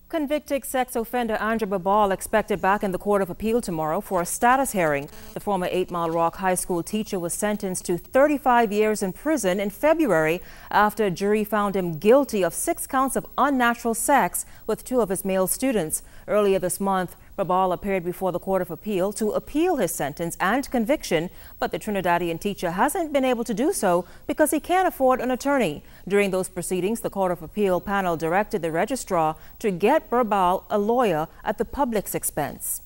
Convicted sex offender Andrew Birbal expected back in the Court of Appeal tomorrow for a status hearing. The former 8 Mile Rock High School teacher was sentenced to 35 years in prison in February after a jury found him guilty of 6 counts of unnatural sex with 2 of his male students. Earlier this month, Birbal appeared before the Court of Appeal to appeal his sentence and conviction, but the Trinidadian teacher hasn't been able to do so because he can't afford an attorney. During those proceedings, the Court of Appeal panel directed the registrar to get Birbal a lawyer at the public's expense.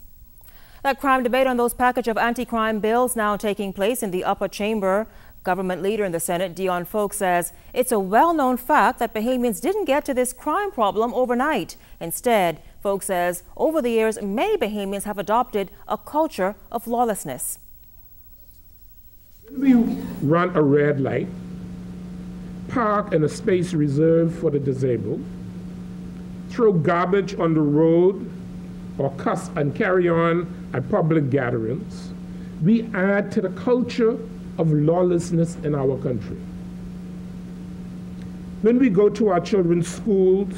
That crime debate on those package of anti-crime bills now taking place in the upper chamber. Government leader in the Senate, Dion Folk, says it's a well-known fact that Bahamians didn't get to this crime problem overnight. Instead, Folk says over the years, many Bahamians have adopted a culture of lawlessness. When we run a red light, park in a space reserved for the disabled, throw garbage on the road, or cuss and carry on at public gatherings, we add to the culture of lawlessness in our country. When we go to our children's schools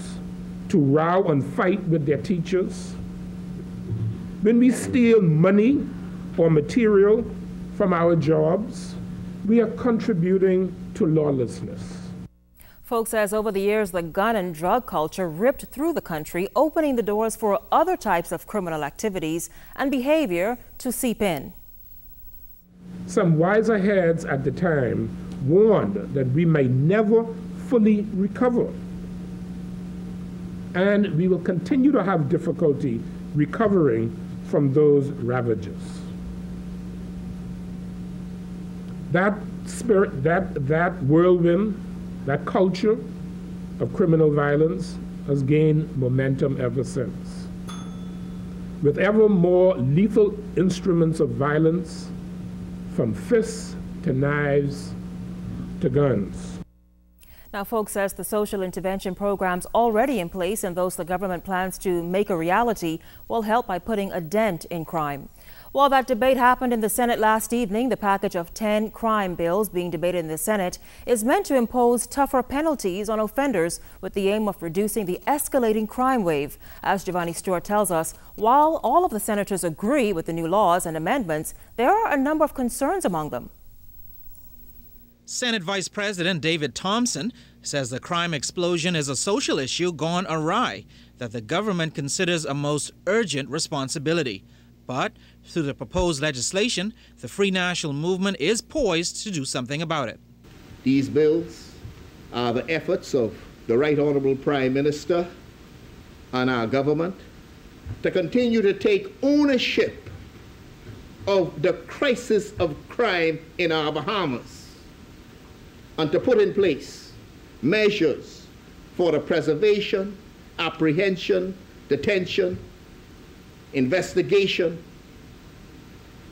to row and fight with their teachers, when we steal money or material from our jobs, we are contributing to lawlessness. Folk says over the years, the gun and drug culture ripped through the country, opening the doors for other types of criminal activities and behavior to seep in. Some wiser heads at the time warned that we may never fully recover, and we will continue to have difficulty recovering from those ravages. That spirit, that whirlwind, that culture of criminal violence has gained momentum ever since, with ever more lethal instruments of violence, from fists to knives to guns. Now, Folk says the social intervention programs already in place and those the government plans to make a reality will help by putting a dent in crime. While that debate happened in the Senate last evening, the package of 10 crime bills being debated in the Senate is meant to impose tougher penalties on offenders with the aim of reducing the escalating crime wave. As Giovanni Stewart tells us, while all of the senators agree with the new laws and amendments, there are a number of concerns among them. Senate Vice President David Thompson says the crime explosion is a social issue gone awry that the government considers a most urgent responsibility. But through the proposed legislation, the Free National Movement is poised to do something about it. These bills are the efforts of the Right Honorable Prime Minister and our government to continue to take ownership of the crisis of crime in our Bahamas and to put in place measures for the preservation, apprehension, detention, investigation,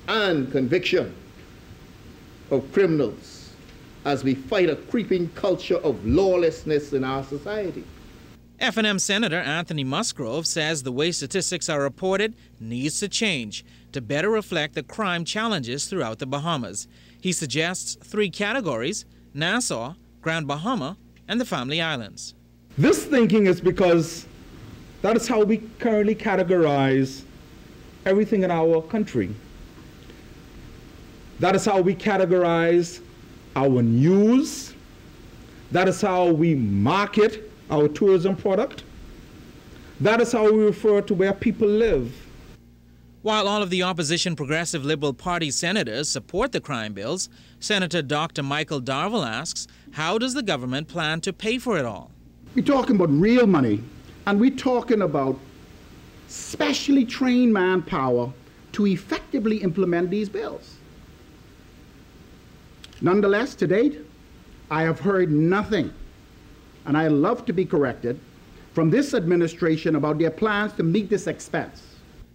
and conviction of criminals as we fight a creeping culture of lawlessness in our society. F&M Senator Anthony Musgrove says the way statistics are reported needs to change to better reflect the crime challenges throughout the Bahamas. He suggests 3 categories: Nassau, Grand Bahama, and the Family Islands. This thinking is because that is how we currently categorize everything in our country. That is how we categorize our news. That is how we market our tourism product. That is how we refer to where people live. While all of the opposition Progressive Liberal Party senators support the crime bills, Senator Dr. Michael Darville asks, how does the government plan to pay for it all? We're talking about real money, and we're talking about specially trained manpower to effectively implement these bills. Nonetheless, to date, I have heard nothing, and I love to be corrected, from this administration about their plans to meet this expense.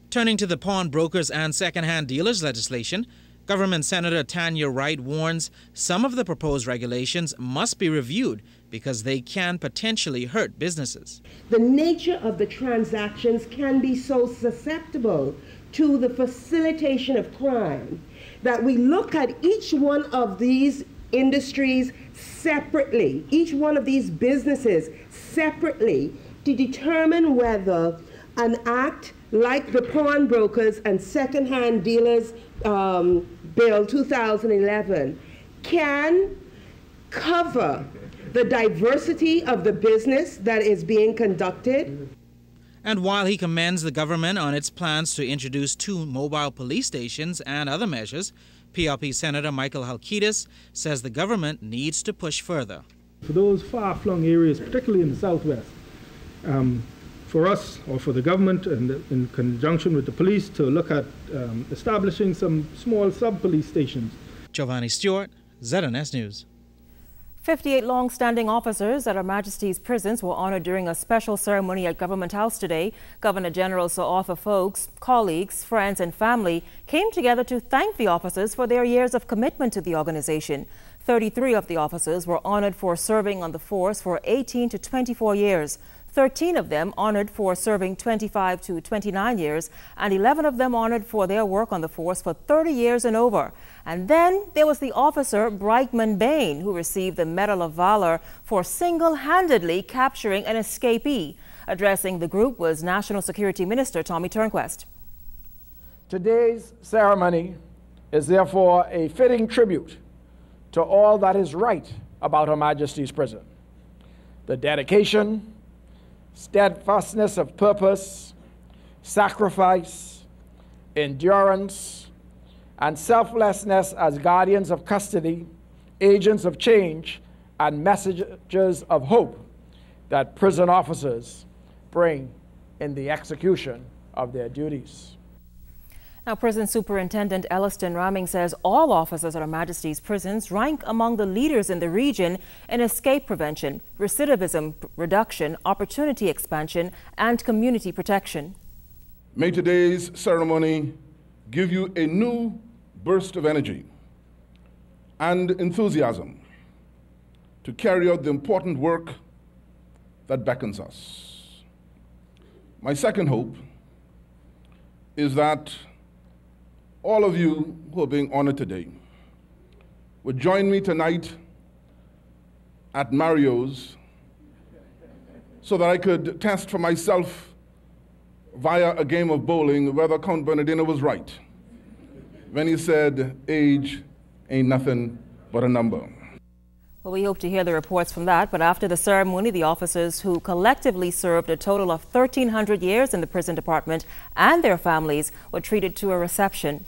Turning to the pawnbrokers and second-hand dealers legislation, Government Senator Tanya Wright warns some of the proposed regulations must be reviewed because they can potentially hurt businesses. The nature of the transactions can be so susceptible to the facilitation of crime that we look at each one of these industries separately, each one of these businesses separately, to determine whether an act like the Pawnbrokers and Secondhand Dealers Bill 2011 can cover the diversity of the business that is being conducted. And while he commends the government on its plans to introduce 2 mobile police stations and other measures, PRP Senator Michael Halkitis says the government needs to push further. For those far-flung areas, particularly in the Southwest, for us, or for the government, and in conjunction with the police, to look at establishing some small sub-police stations. Giovanni Stewart, ZNS News. 58 long-standing officers at Her Majesty's prisons were honored during a special ceremony at Government House today. Governor General Sir Arthur Foulkes, colleagues, friends and family came together to thank the officers for their years of commitment to the organization. 33 of the officers were honored for serving on the force for 18 to 24 years. 13 of them honored for serving 25 to 29 years, and 11 of them honored for their work on the force for 30 years and over. And then there was the officer Brightman Bain, who received the Medal of Valor for single-handedly capturing an escapee. Addressing the group was National Security Minister Tommy Turnquest. Today's ceremony is therefore a fitting tribute to all that is right about Her Majesty's prison. The dedication, steadfastness of purpose, sacrifice, endurance, and selflessness as guardians of custody, agents of change, and messengers of hope that prison officers bring in the execution of their duties. Now, Prison Superintendent Elliston Ramming says all officers at Her Majesty's prisons rank among the leaders in the region in escape prevention, recidivism reduction, opportunity expansion, and community protection. May today's ceremony give you a new burst of energy and enthusiasm to carry out the important work that beckons us. My second hope is that all of you who are being honored today would join me tonight at Mario's so that I could test for myself via a game of bowling whether Count Bernardino was right when he said age ain't nothing but a number. Well, we hope to hear the reports from that, but after the ceremony, the officers who collectively served a total of 1,300 years in the prison department and their families were treated to a reception.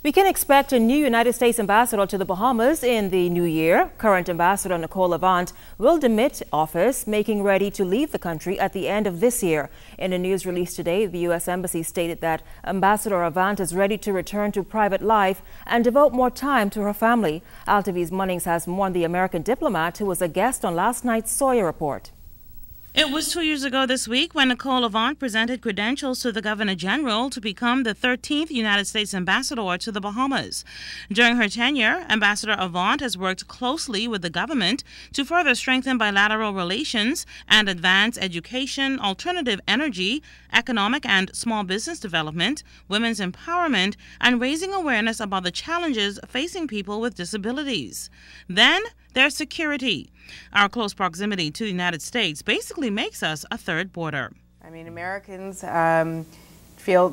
We can expect a new United States ambassador to the Bahamas in the new year. Current Ambassador Nicole Avant will demit office, making ready to leave the country at the end of this year. In a news release today, the U.S. Embassy stated that Ambassador Avant is ready to return to private life and devote more time to her family. Altavi's Munnings has mourned the American diplomat who was a guest on last night's Sawyer Report. It was 2 years ago this week when Nicole Avant presented credentials to the Governor General to become the 13th United States ambassador to the Bahamas. During her tenure, Ambassador Avant has worked closely with the government to further strengthen bilateral relations and advance education, alternative energy, economic and small business development, women's empowerment, and raising awareness about the challenges facing people with disabilities. Then there's security. Our close proximity to the United States basically makes us a third border. I mean, Americans feel,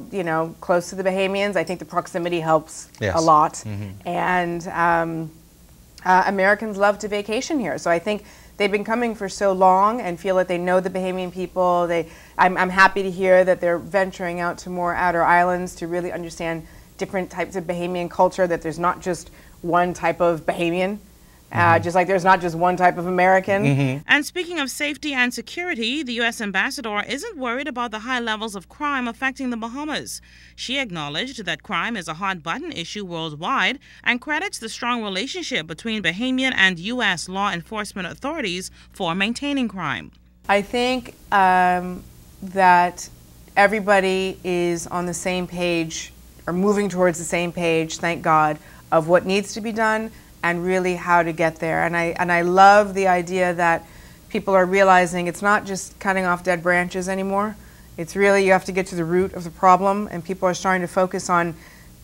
close to the Bahamians. I think the proximity helps a lot. Mm-hmm. And Americans love to vacation here. So I think they've been coming for so long and feel that they know the Bahamian people. I'm happy to hear that they're venturing out to more outer islands to really understand different types of Bahamian culture, that there's not just one type of Bahamian. Just like there's not just one type of American. Mm-hmm. And speaking of safety and security, the U.S. ambassador isn't worried about the high levels of crime affecting the Bahamas. She acknowledged that crime is a hot-button issue worldwide and credits the strong relationship between Bahamian and U.S. law enforcement authorities for maintaining crime. I think that everybody is on the same page, or moving towards the same page, thank God, of what needs to be done and really how to get there. And I love the idea that people are realizing it's not just cutting off dead branches anymore. It's really, you have to get to the root of the problem, and people are starting to focus on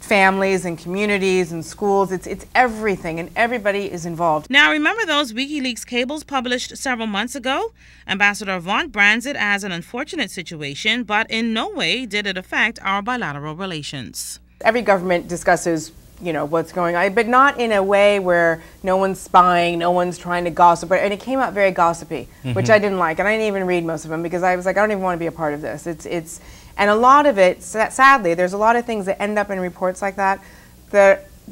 families and communities and schools. It's everything, and everybody is involved. Now, remember those WikiLeaks cables published several months ago? Ambassador Avant brands it as an unfortunate situation, but in no way did it affect our bilateral relations. Every government discusses, what's going on, but not in a way where no one's spying, no one's trying to gossip, and it came out very gossipy, which I didn't like, and I didn't even read most of them because I was like, I don't even want to be a part of this. And a lot of it, sadly, there's a lot of things that end up in reports like that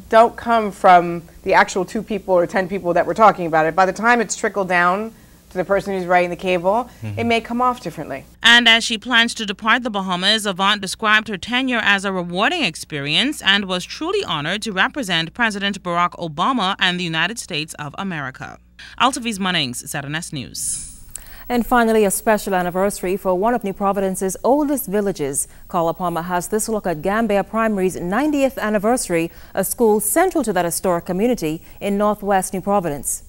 don't come from the actual 2 people or 10 people that were talking about it. By the time it's trickled down to the person who's writing the cable, it may come off differently. And as she plans to depart the Bahamas, Avant described her tenure as a rewarding experience and was truly honored to represent President Barack Obama and the United States of America. Altaviz Munnings, ZNS News. And finally, a special anniversary for one of New Providence's oldest villages. Carla Palmer has this look at Gambia Primary's 90th anniversary, a school central to that historic community in northwest New Providence.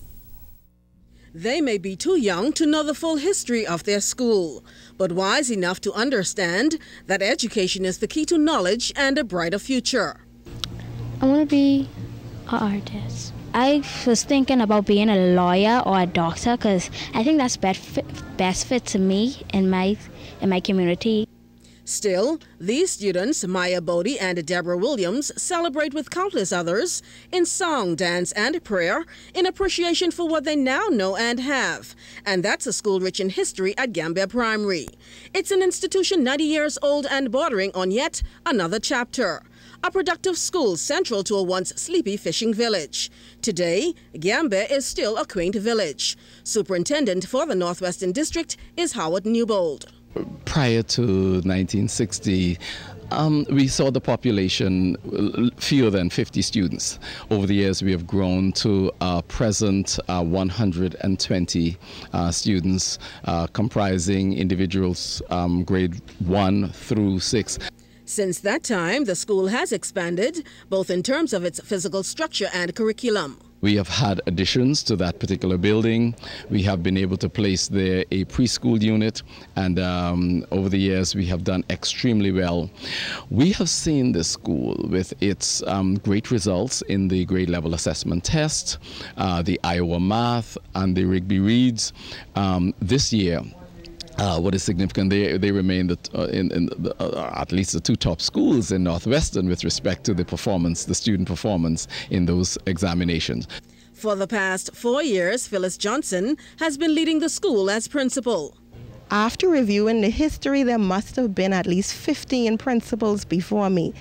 They may be too young to know the full history of their school, but wise enough to understand that education is the key to knowledge and a brighter future. I want to be an artist. I was thinking about being a lawyer or a doctor because I think that's best fit to me in my community. Still, these students, Maya Bodie and Deborah Williams, celebrate with countless others in song, dance, and prayer in appreciation for what they now know and have. And that's a school rich in history at Gambia Primary. It's an institution 90 years old and bordering on yet another chapter. A productive school central to a once sleepy fishing village. Today, Gambia is still a quaint village. Superintendent for the Northwestern District is Howard Newbold. Prior to 1960, we saw the population fewer than 50 students. Over the years, we have grown to present 120 students, comprising individuals grade 1 through 6. Since that time, the school has expanded, both in terms of its physical structure and curriculum. We have had additions to that particular building. We have been able to place there a preschool unit, and over the years we have done extremely well. We have seen this school with its great results in the grade level assessment test, the Iowa Math, and the Rigby Reads. This year, what is significant, they remain at least the 2 top schools in Northwestern with respect to the student performance in those examinations. For the past 4 years, Phyllis Johnson has been leading the school as principal. After reviewing the history, there must have been at least 15 principals before me.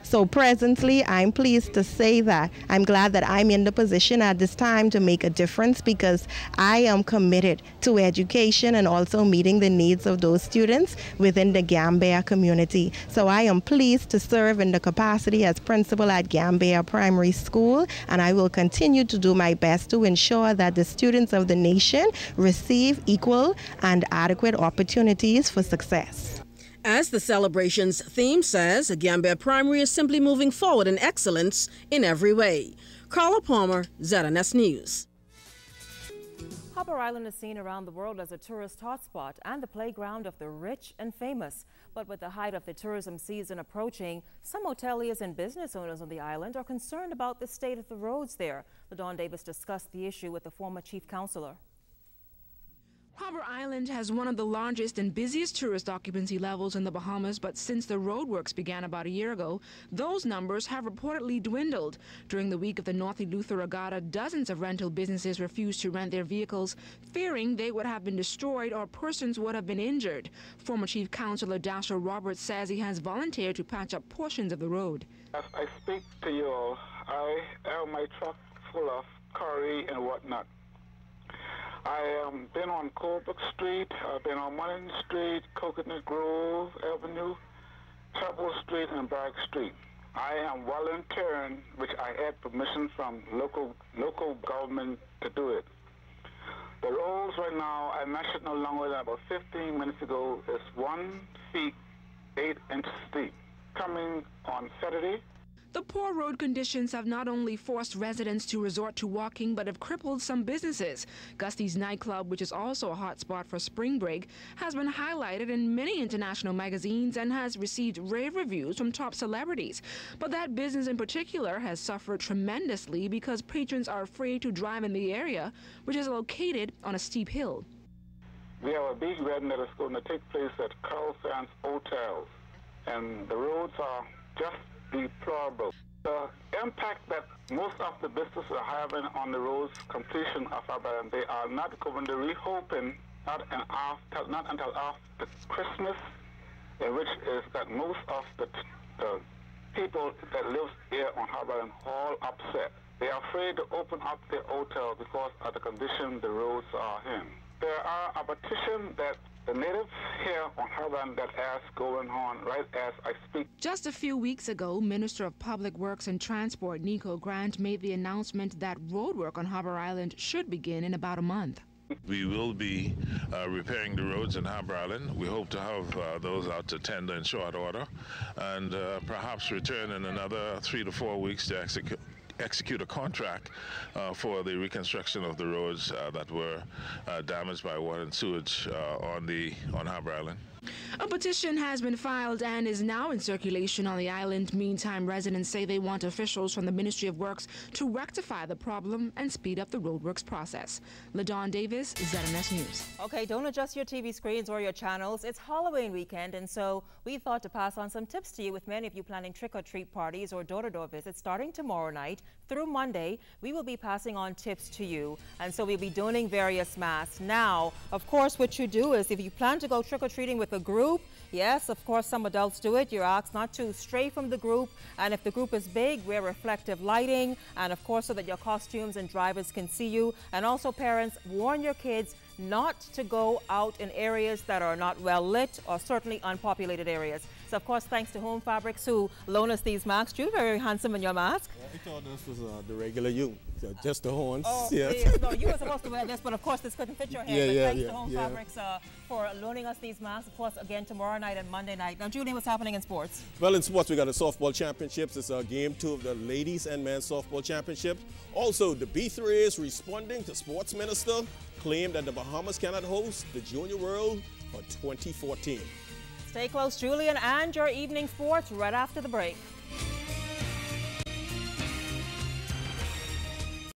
So presently, I'm pleased to say that I'm glad that I'm in the position at this time to make a difference, because I am committed to education and also meeting the needs of those students within the Gambia community. So I am pleased to serve in the capacity as principal at Gambia Primary School, and I will continue to do my best to ensure that the students of the nation receive equal and adequate opportunities for success. As the celebration's theme says, Gambia Primary is simply moving forward in excellence in every way. Carla Palmer, ZNS News. Harbour Island is seen around the world as a tourist hotspot and the playground of the rich and famous. But with the height of the tourism season approaching, some hoteliers and business owners on the island are concerned about the state of the roads there. LaDawn Davis discussed the issue with the former chief counselor. Harbour Island has one of the largest and busiest tourist occupancy levels in the Bahamas, but since the roadworks began about a year ago, those numbers have reportedly dwindled. During the week of the North Eleuthera Regatta, dozens of rental businesses refused to rent their vehicles, fearing they would have been destroyed or persons would have been injured. Former Chief Councillor Dasher Roberts says he has volunteered to patch up portions of the road. As I speak to you all, I have my truck full of curry and whatnot. I have been on Colebrook Street, I've been on Munning Street, Coconut Grove Avenue, Chapel Street, and Bragg Street. I am volunteering, which I had permission from local government to do it. The roads right now, I measured no longer than about 15 minutes ago, is 1 feet 8 inches deep. Coming on Saturday. The poor road conditions have not only forced residents to resort to walking, but have crippled some businesses. Gusty's nightclub, which is also a hotspot for spring break, has been highlighted in many international magazines and has received rave reviews from top celebrities. But that business in particular has suffered tremendously because patrons are afraid to drive in the area, which is located on a steep hill. We have a big wedding that is going to take place at Carl Sands Hotel, and the roads are just deplorable. The impact that most of the businesses are having on the roads completion of Harbour Island, they are not going to reopen not until after Christmas, which is that most of the people that live here on Harbour Island all upset. They are afraid to open up their hotel because of the condition the roads are in. There are a petition that the natives here on Harbour Island that is going on right as I speak. Just a few weeks ago, Minister of Public Works and Transport Nico Grant made the announcement that roadwork on Harbour Island should begin in about a month. We will be repairing the roads in Harbour Island. We hope to have those out to tender in short order and perhaps return in another 3 to 4 weeks to execute a contract for the reconstruction of the roads that were damaged by water and sewage on Harbour Island. A petition has been filed and is now in circulation on the island. Meantime, residents say they want officials from the Ministry of Works to rectify the problem and speed up the roadworks process. LaDawn Davis, ZMS News. Okay, don't adjust your TV screens or your channels. It's Halloween weekend, and so we thought to pass on some tips to you with many of you planning trick-or-treat parties or door-to-door visits starting tomorrow night through Monday. We will be passing on tips to you, and so we'll be donating various masks. Now, of course, what you do is if you plan to go trick-or-treating with a group, yes, of course, some adults do it. You're asked not to stray from the group, and if the group is big, wear reflective lighting, and of course, so that your costumes and drivers can see you. And also, parents, warn your kids not to go out in areas that are not well lit or certainly unpopulated areas. So, of course, thanks to Home Fabrics who loan us these masks. You're very handsome in your mask. Yeah, I thought this was the regular you, just the horns. Oh, yes. No, you were supposed to wear this, but of course this couldn't fit your head. But thanks to Home Fabrics for loaning us these masks. Of course, again, tomorrow night and Monday night. Now, Julian, what's happening in sports? Well, in sports, we got the softball championships. It's game 2 of the ladies and men's softball championships. Also, the B3 is responding to sports minister claim that the Bahamas cannot host the Junior World for 2014. Stay close, Julian, and your evening sports right after the break.